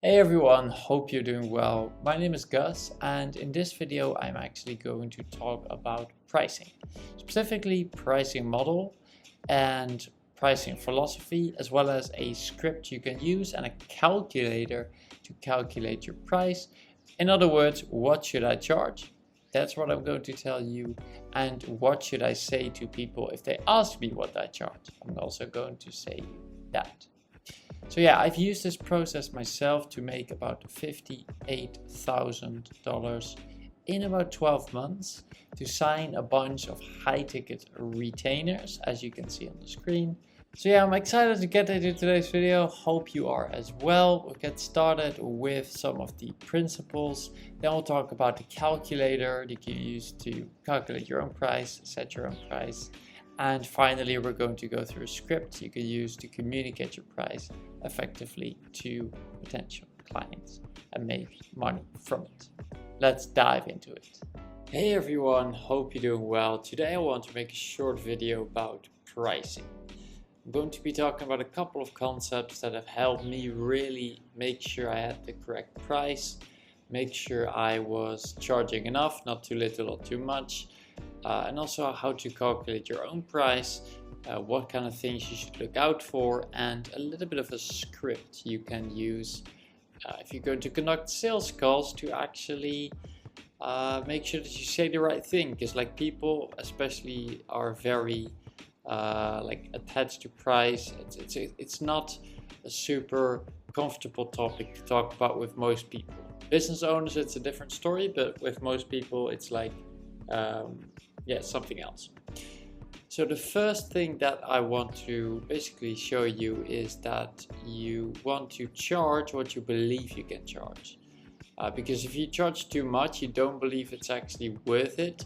Hey everyone, hope you're doing well. My name is Gus, and in this video I'm actually going to talk about pricing, specifically pricing model and pricing philosophy, as well as a script you can use and a calculator to calculate your price. In other words, what should I charge? That's what I'm going to tell you. And what should I say to people if they ask me what I charge? I'm also going to say that. So yeah, I've used this process myself to make about $58,000 in about 12 months to sign a bunch of high ticket retainers, as you can see on the screen. So yeah, I'm excited to get into today's video. Hope you are as well. We'll get started with some of the principles. Then we'll talk about the calculator that you use to calculate your own price, set your own price. And finally, we're going to go through a script you can use to communicate your price effectively to potential clients and make money from it. Let's dive into it. Hey everyone, hope you're doing well. Today I want to make a short video about pricing. I'm going to be talking about a couple of concepts that have helped me really make sure I had the correct price, make sure I was charging enough, not too little or too much, and also how to calculate your own price, what kind of things you should look out for, and a little bit of a script you can use if you're going to conduct sales calls to actually make sure that you say the right thing, because like people especially are very attached to price. It's not a super comfortable topic to talk about with most people. Business owners, it's a different story, but with most people it's like something else. So the first thing that I want to basically show you is that you want to charge what you believe you can charge. Because if you charge too much, you don't believe it's actually worth it,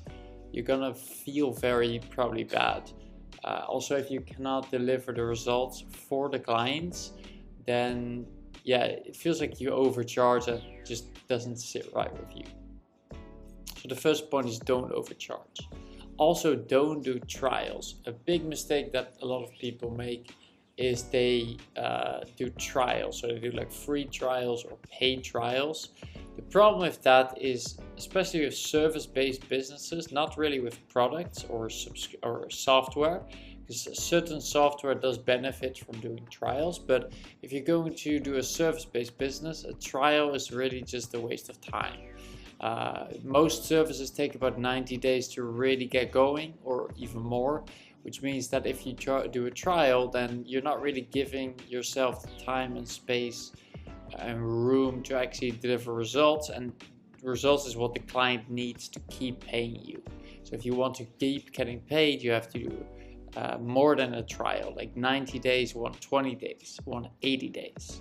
you're gonna feel very probably bad. Also, if you cannot deliver the results for the clients, then yeah, it feels like you overcharge and just doesn't sit right with you. So the first point is don't overcharge. Also, don't do trials. A big mistake that a lot of people make is they do trials. So they do like free trials or paid trials. The problem with that is, especially with service-based businesses, not really with products or software, because certain software does benefit from doing trials. But if you're going to do a service-based business, a trial is really just a waste of time. Most services take about 90 days to really get going, or even more, which means that if you do a trial, then you're not really giving yourself the time and space and room to actually deliver results, and results is what the client needs to keep paying you. So if you want to keep getting paid, you have to do more than a trial, like 90 days, 120 days, 180 days.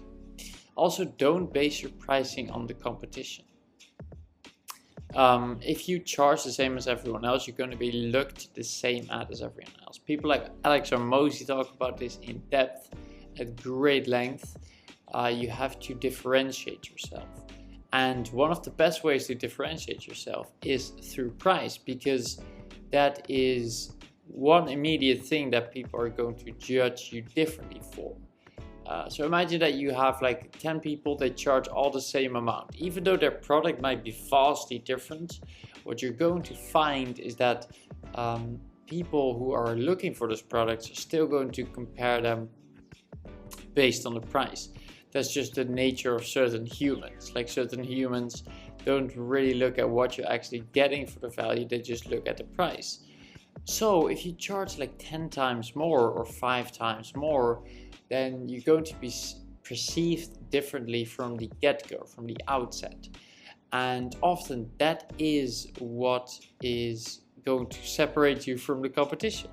Also, don't base your pricing on the competition. If you charge the same as everyone else, you're going to be looked the same at as everyone else. People like Alex Hormozi talk about this in depth, at great length. You have to differentiate yourself. And one of the best ways to differentiate yourself is through price, because that is one immediate thing that people are going to judge you differently for. So imagine that you have like 10 people, they charge all the same amount. Even though their product might be vastly different, what you're going to find is that people who are looking for those products are still going to compare them based on the price. That's just the nature of certain humans. Like certain humans don't really look at what you're actually getting for the value, they just look at the price. So if you charge like 10 times more or 5 times more, then you're going to be perceived differently from the get-go, from the outset. And often that is what is going to separate you from the competition.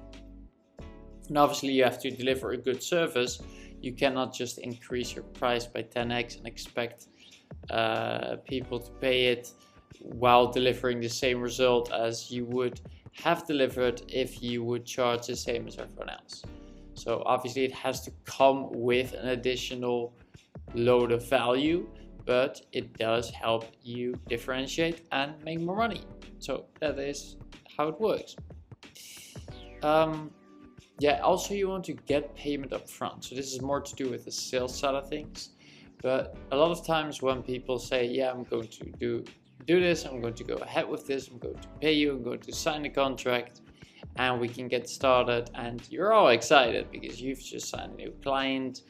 And obviously you have to deliver a good service. You cannot just increase your price by 10x and expect people to pay it while delivering the same result as you would have delivered if you would charge the same as everyone else. So obviously it has to come with an additional load of value, but it does help you differentiate and make more money. So that is how it works. Also you want to get payment up front. So this is more to do with the sales side of things. But a lot of times when people say, yeah, I'm going to do this, I'm going to go ahead with this, I'm going to pay you, I'm going to sign the contract, and we can get started, and you're all excited because you've just signed a new client,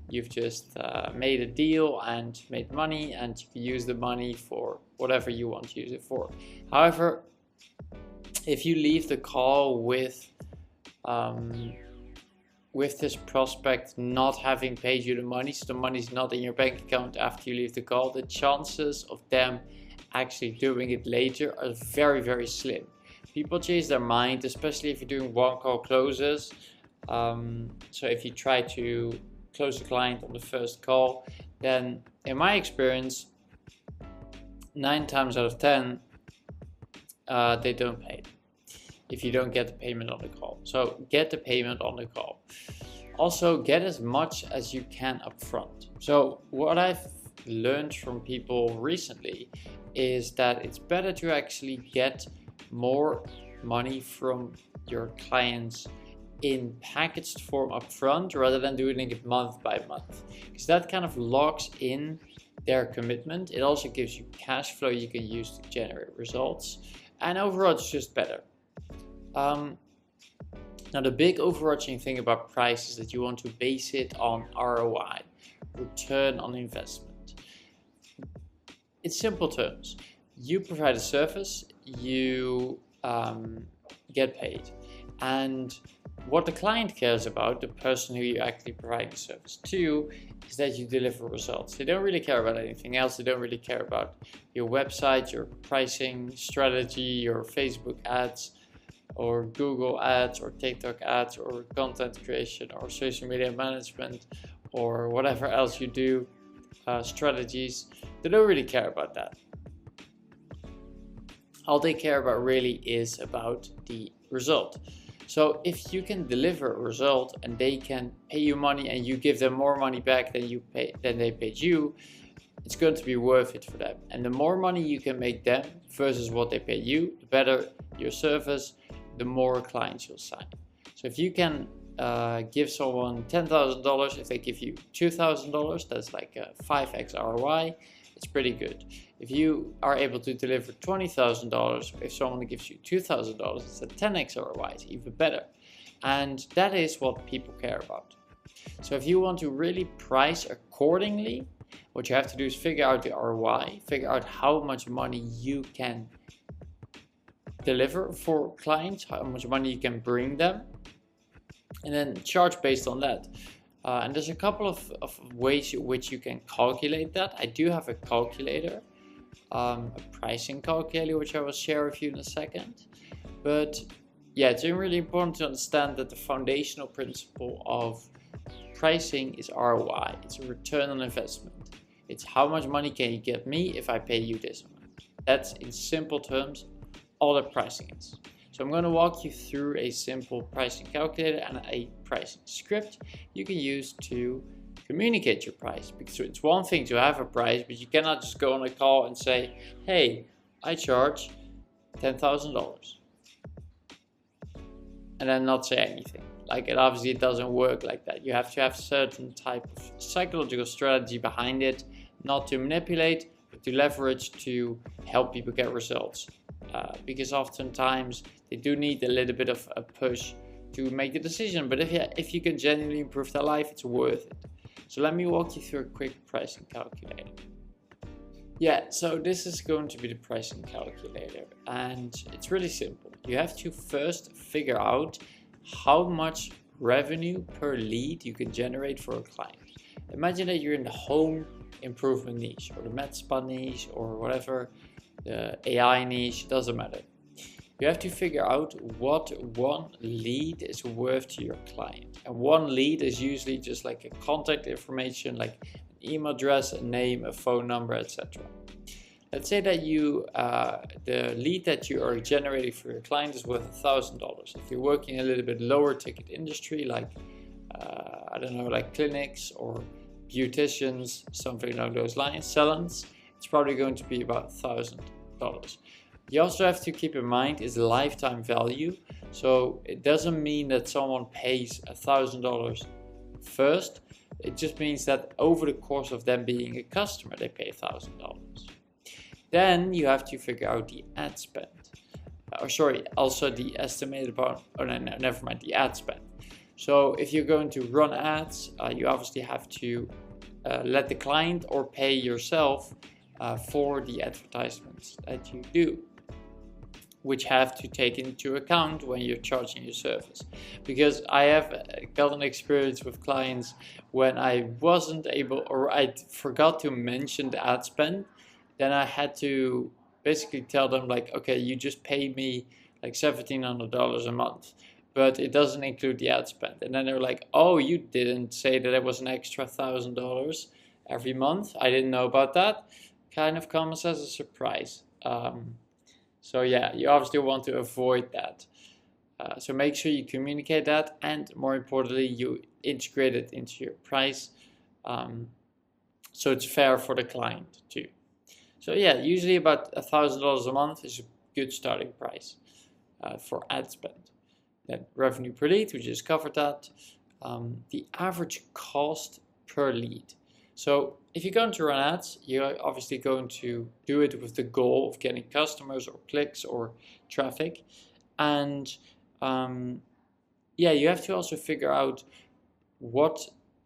you've just made a deal and made money, and you can use the money for whatever you want to use it for. However, if you leave the call with this prospect not having paid you the money, so the money's not in your bank account after you leave the call, the chances of them actually doing it later are very, very slim. People change their mind, especially if you're doing one call closes. So if you try to close a client on the first call, then in my experience, 9 times out of 10, they don't pay if you don't get the payment on the call. So get the payment on the call. Also, get as much as you can up front. So what I've learned from people recently is that it's better to actually get more money from your clients in packaged form up front rather than doing it month by month, because that kind of locks in their commitment. It also gives you cash flow you can use to generate results, and overall it's just better. Now the big overarching thing about price is that you want to base it on ROI, return on investment. In simple terms, you provide a service, you get paid, and what the client cares about, the person who you actually provide the service to, is that you deliver results. They don't really care about anything else. They don't really care about your website, your pricing strategy, your Facebook ads, or Google ads, or TikTok ads, or content creation, or social media management, or whatever else you do, strategies. They don't really care about that. All they care about really is about the result. So if you can deliver a result and they can pay you money and you give them more money back than they paid you, it's going to be worth it for them. And the more money you can make them versus what they pay you, the better your service, the more clients you'll sign. So if you can give someone $10,000, if they give you $2,000, that's like a 5x ROI. It's pretty good. If you are able to deliver $20,000, if someone gives you $2,000, it's a 10x ROI. It's even better. And that is what people care about. So if you want to really price accordingly, what you have to do is figure out the ROI, figure out how much money you can deliver for clients, how much money you can bring them, and then charge based on that. And there's a couple of ways in which you can calculate that. I do have a calculator, a pricing calculator, which I will share with you in a second. But yeah, it's really important to understand that the foundational principle of pricing is ROI. It's a return on investment. It's how much money can you get me if I pay you this amount. That's, in simple terms, all that pricing is. So I'm going to walk you through a simple pricing calculator and a pricing script you can use to communicate your price. Because it's one thing to have a price, but you cannot just go on a call and say, hey, I charge $10,000. And then not say anything. Like, it obviously doesn't work like that. You have to have a certain type of psychological strategy behind it, not to manipulate, but to leverage to help people get results. Because oftentimes they do need a little bit of a push to make the decision. But if you can genuinely improve their life, it's worth it. So let me walk you through a quick pricing calculator. Yeah, so this is going to be the pricing calculator, and it's really simple. You have to first figure out how much revenue per lead you can generate for a client. Imagine that you're in the home improvement niche, or the med spa niche, or whatever, the AI niche, doesn't matter. You have to figure out what one lead is worth to your client. And one lead is usually just like a contact information, like an email address, a name, a phone number, etc. Let's say that the lead that you are generating for your client is worth $1,000. If you're working in a little bit lower ticket industry, like I don't know, like clinics or beauticians, something along those lines, salons, it's probably going to be about $1,000. You also have to keep in mind is lifetime value. So it doesn't mean that someone pays $1,000 first, it just means that over the course of them being a customer, they pay $1,000. Then you have to figure out the ad spend. Also the estimated amount, never mind, the ad spend. So if you're going to run ads, you obviously have to let the client or pay yourself for the advertisements that you do, which have to take into account when you're charging your service. Because I have got an experience with clients when I wasn't able, or I forgot to mention the ad spend, then I had to basically tell them like, okay, you just pay me like $1,700 a month, but it doesn't include the ad spend. And then they're like, oh, you didn't say that it was an extra $1,000 every month. I didn't know about that. Kind of comes as a surprise. So yeah, you obviously want to avoid that. So make sure you communicate that, and more importantly, you integrate it into your price, so it's fair for the client too. So yeah, usually about $1,000 a month is a good starting price for ad spend. Then revenue per lead, we just covered that. The average cost per lead. So if you're going to run ads, you're obviously going to do it with the goal of getting customers or clicks or traffic. And yeah, you have to also figure out what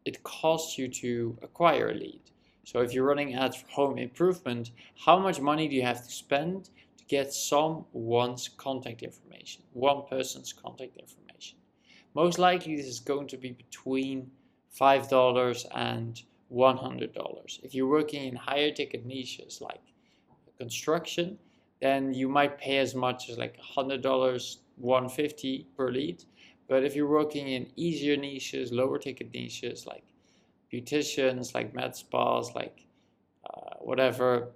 it costs you to acquire a lead. So if you're running ads for home improvement, how much money do you have to spend to get someone's contact information, one person's contact information? Most likely this is going to be between $5 and $100. If you're working in higher ticket niches like construction, then you might pay as much as like $100, $150 per lead. But if you're working in easier niches, lower ticket niches like beauticians, like med spas, like whatever,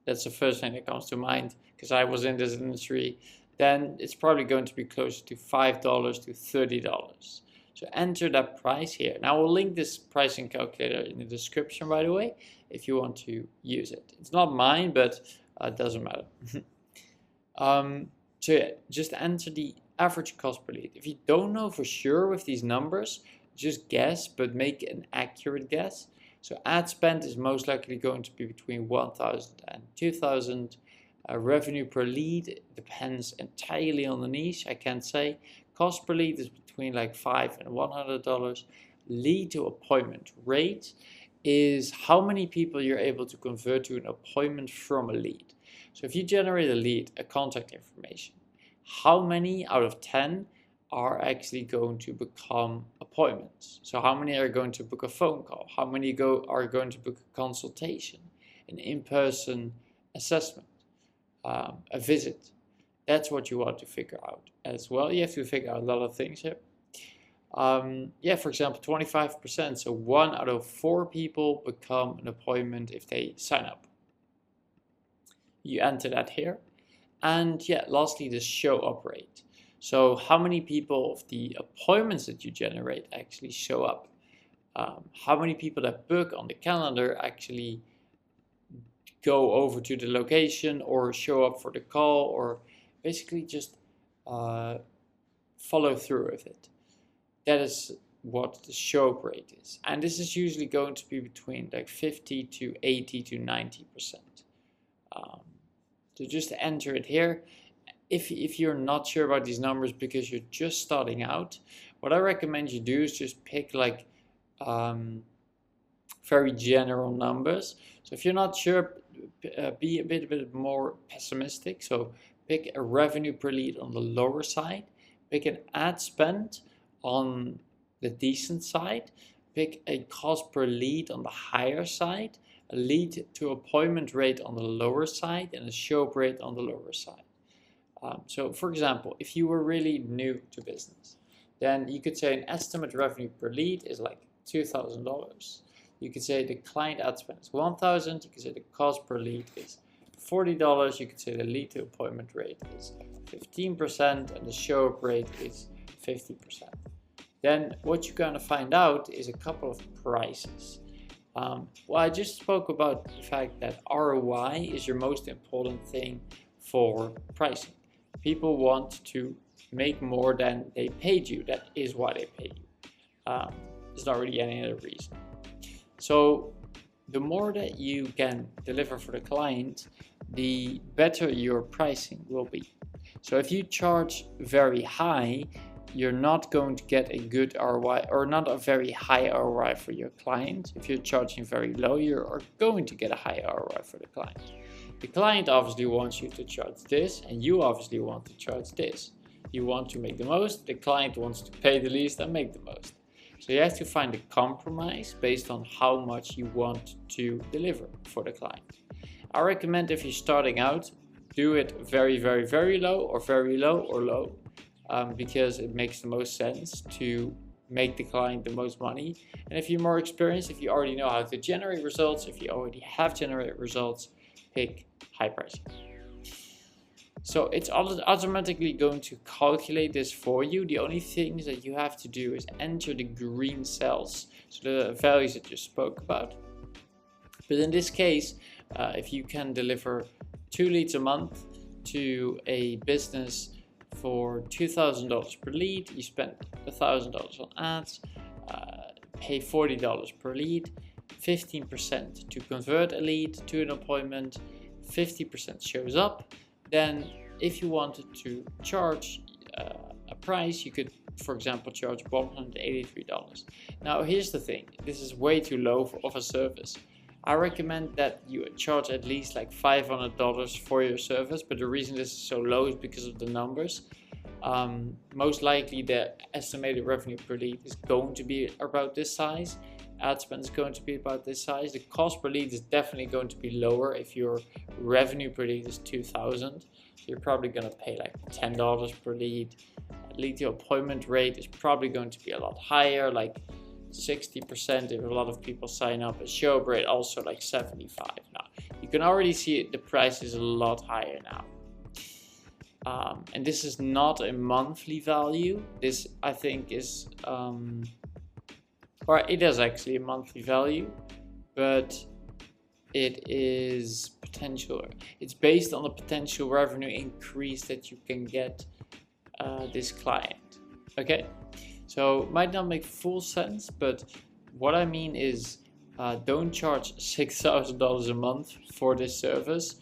that's the first thing that comes to mind because I was in this industry, then it's probably going to be closer to $5 to $30. So enter that price here. Now we'll link this pricing calculator in the description, by the way, if you want to use it. It's not mine, but it doesn't matter. So yeah, just enter the average cost per lead. If you don't know for sure with these numbers, just guess, but make an accurate guess. So ad spend is most likely going to be between 1,000 and 2,000. Revenue per lead depends entirely on the niche, I can't say. Cost per lead is between like $5 and $100. Lead to appointment rate is how many people you're able to convert to an appointment from a lead. So if you generate a lead, a contact information, how many out of 10 are actually going to become appointments? So how many are going to book a phone call? How many are going to book a consultation, an in-person assessment, a visit? That's what you want to figure out as well. You have to figure out a lot of things here. Yeah, for example, 25%. So 1 out of 4 people become an appointment if they sign up. You enter that here. And yeah, lastly, the show up rate. So how many people of the appointments that you generate actually show up? How many people that book on the calendar actually go over to the location or show up for the call, or basically just follow through with it? That is what the show up rate is. And this is usually going to be between like 50 to 80 to 90%. So just enter it here. If you're not sure about these numbers because you're just starting out, what I recommend you do is just pick like very general numbers. So if you're not sure, be a bit more pessimistic. So pick a revenue per lead on the lower side, pick an ad spend on the decent side, pick a cost per lead on the higher side, a lead to appointment rate on the lower side, and a show up rate on the lower side. So for example, if you were really new to business, then you could say an estimate revenue per lead is like $2,000. You could say the client ad spend is $1,000. You could say the cost per lead is $40. You could say the lead to appointment rate is 15% and the show up rate is 50%. Then what you're going to find out is a couple of prices. Well, I just spoke about the fact that ROI is your most important thing for pricing. People want to make more than they paid you. That is why they pay you. There's not really any other reason. So the more that you can deliver for the client, the better your pricing will be. So if you charge very high, you're not going to get a good ROI, or not a very high ROI for your client. If you're charging very low, you are going to get a high ROI for the client. The client obviously wants you to charge this, and you obviously want to charge this. You want to make the most, the client wants to pay the least and make the most. So you have to find a compromise based on how much you want to deliver for the client. I recommend, if you're starting out, do it very, very, very low, or very low or low, because it makes the most sense to make the client the most money. And if you're more experienced, if you already know how to generate results, if you already have generated results, pick high pricing. So it's automatically going to calculate this for you. The only things that you have to do is enter the green cells, so the values that you spoke about. But in this case, if you can deliver 2 leads a month to a business for $2,000 per lead, you spend $1,000 on ads, pay $40 per lead, 15% to convert a lead to an appointment, 50% shows up. Then if you wanted to charge a price, you could, for example, charge $183. Now here's the thing, this is way too low of a service. I recommend that you charge at least like $500 for your service, but the reason this is so low is because of the numbers. Most likely the estimated revenue per lead is going to be about this size. Ad spend is going to be about this size. The cost per lead is definitely going to be lower if your revenue per lead is $2,000. So you're probably going to pay like $10 per lead. Lead to appointment rate is probably going to be a lot higher, like 60% if a lot of people sign up. A show up rate also like 75. Now you can already see the price is a lot higher now. And this is not a monthly value. This, I think, is or it is actually a monthly value, but it is potential. It's based on the potential revenue increase that you can get this client. Okay, so it might not make full sense, but what I mean is don't charge $6,000 a month for this service,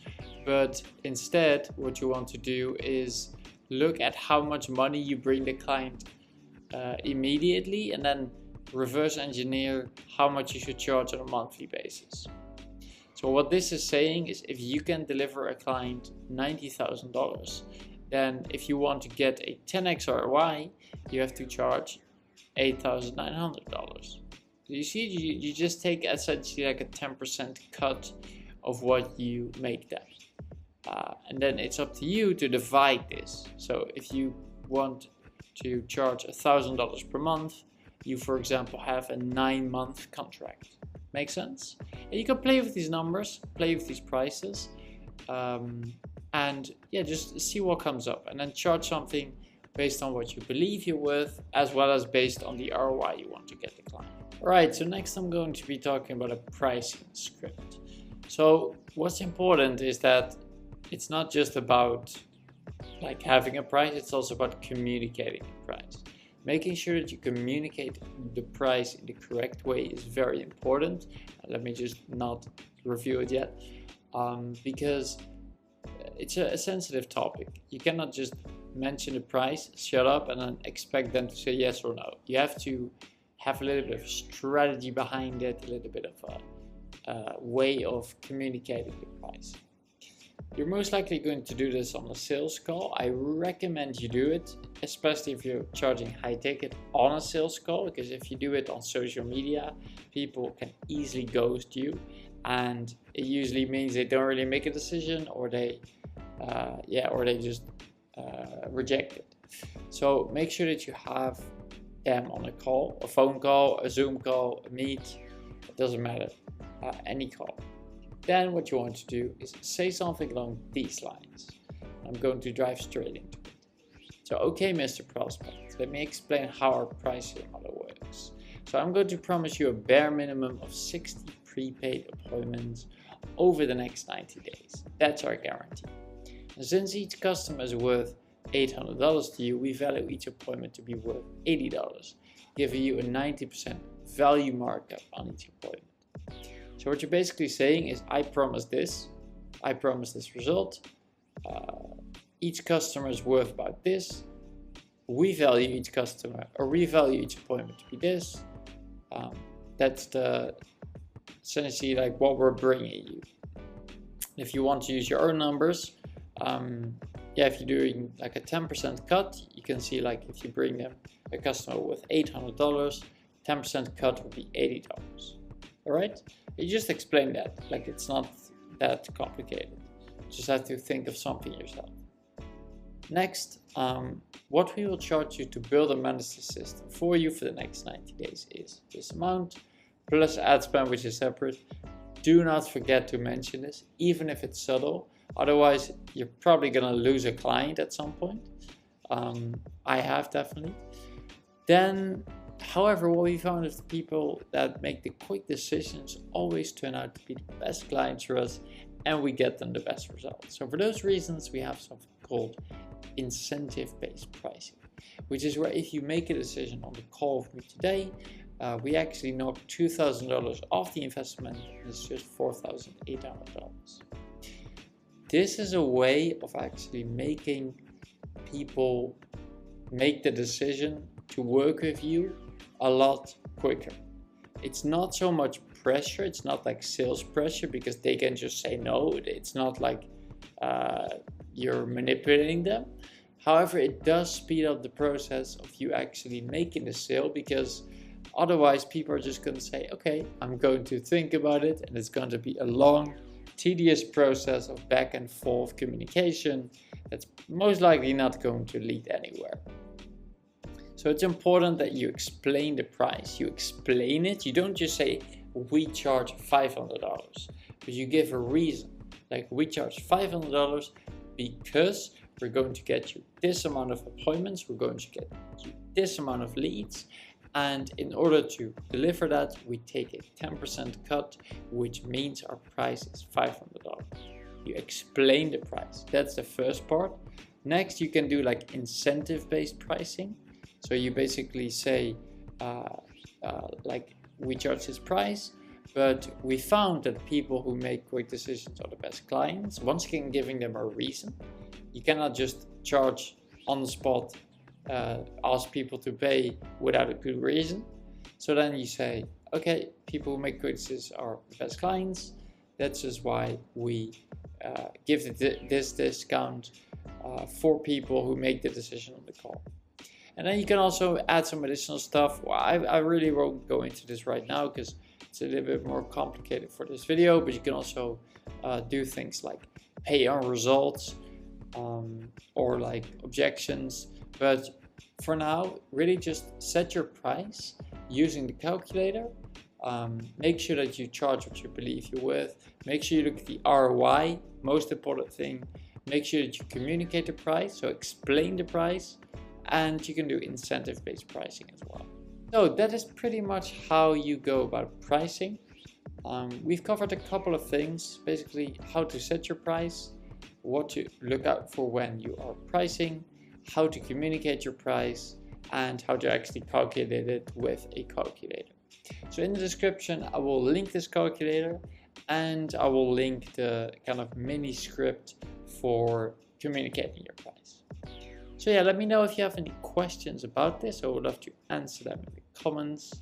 but instead what you want to do is look at how much money you bring the client immediately, and then reverse engineer how much you should charge on a monthly basis. So what this is saying is, if you can deliver a client $90,000, then if you want to get a 10x ROI, you have to charge $8,900. You see, you just take essentially like a 10% cut of what you make them. And then it's up to you to divide this. So if you want to charge $1,000 per month, you, for example, have a 9-month contract. Make sense? And you can play with these numbers, play with these prices, and yeah, just see what comes up, and then charge something based on what you believe you're worth, as well as based on the ROI you want to get the client. Alright, so next I'm going to be talking about a pricing script. So what's important is that it's not just about like having a price, it's also about communicating the price. Making sure that you communicate the price in the correct way is very important. Let me just not review it yet, because it's a sensitive topic. You cannot just mention the price, shut up, and then expect them to say yes or no. You have to have a little bit of strategy behind it, a little bit of a way of communicating the price. You're most likely going to do this on a sales call. I recommend you do it, especially if you're charging high ticket on a sales call, because if you do it on social media, people can easily ghost you, and it usually means they don't really make a decision, or they just reject it. So make sure that you have them on a call, a phone call, a Zoom call, a meet, it doesn't matter, any call. Then what you want to do is say something along these lines. I'm going to drive straight into it. So, okay, Mr. Prospect, let me explain how our pricing model works. So I'm going to promise you a bare minimum of 60 prepaid appointments over the next 90 days. That's our guarantee. And since each customer is worth $800 to you, we value each appointment to be worth $80, giving you a 90% value markup on each appointment. So what you're basically saying is, I promise this result, each customer is worth about this, we value each customer, or we value each appointment to be this. That's essentially like what we're bringing you. If you want to use your own numbers, if you're doing like a 10% cut, you can see like if you bring them a customer with $800, 10% cut would be $80. All right, you just explain that, like it's not that complicated. You just have to think of something yourself. Next, what we will charge you to build and manage the system for you for the next 90 days is this amount plus ad spend, which is separate. Do not forget to mention this, even if it's subtle. Otherwise, you're probably gonna lose a client at some point. I have definitely. Then, however, what we found is the people that make the quick decisions always turn out to be the best clients for us, and we get them the best results. So for those reasons, we have something called incentive-based pricing, which is where if you make a decision on the call with me today, we actually knock $2,000 off the investment, and it's just $4,800. This is a way of actually making people make the decision to work with you a lot quicker. It's not so much pressure, it's not like sales pressure because they can just say no. It's not like you're manipulating them. However, it does speed up the process of you actually making the sale, because otherwise people are just going to say, okay, I'm going to think about it, and it's going to be a long, tedious process of back and forth communication that's most likely not going to lead anywhere. So it's important that you explain the price. You explain it. You don't just say, we charge $500, but you give a reason. Like, we charge $500 because we're going to get you this amount of appointments, we're going to get you this amount of leads, and in order to deliver that, we take a 10% cut, which means our price is $500. You explain the price. That's the first part. Next, you can do like incentive-based pricing. So you basically say, like, we charge this price, but we found that people who make quick decisions are the best clients. Once again, giving them a reason. You cannot just charge on the spot, ask people to pay without a good reason. So then you say, okay, people who make quick decisions are the best clients. That's just why we give this discount for people who make the decision on the call. And then you can also add some additional stuff. Well, I really won't go into this right now because it's a little bit more complicated for this video, but you can also do things like pay on results or like objections. But for now, really just set your price using the calculator. Make sure that you charge what you believe you're worth. Make sure you look at the ROI, most important thing. Make sure that you communicate the price, so explain the price. And you can do incentive-based pricing as well. So that is pretty much how you go about pricing. We've covered a couple of things, basically how to set your price, what to look out for when you are pricing, how to communicate your price, and how to actually calculate it with a calculator. So in the description, I will link this calculator, and I will link the kind of mini script for communicating your price. So yeah, let me know if you have any questions about this. I would love to answer them in the comments.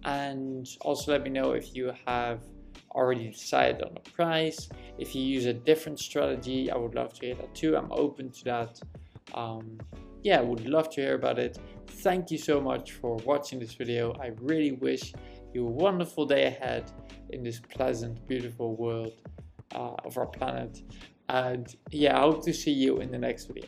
And also let me know if you have already decided on the price. If you use a different strategy, I would love to hear that too. I'm open to that. Yeah, I would love to hear about it. Thank you so much for watching this video. I really wish you a wonderful day ahead in this pleasant, beautiful world of our planet. And yeah, I hope to see you in the next video.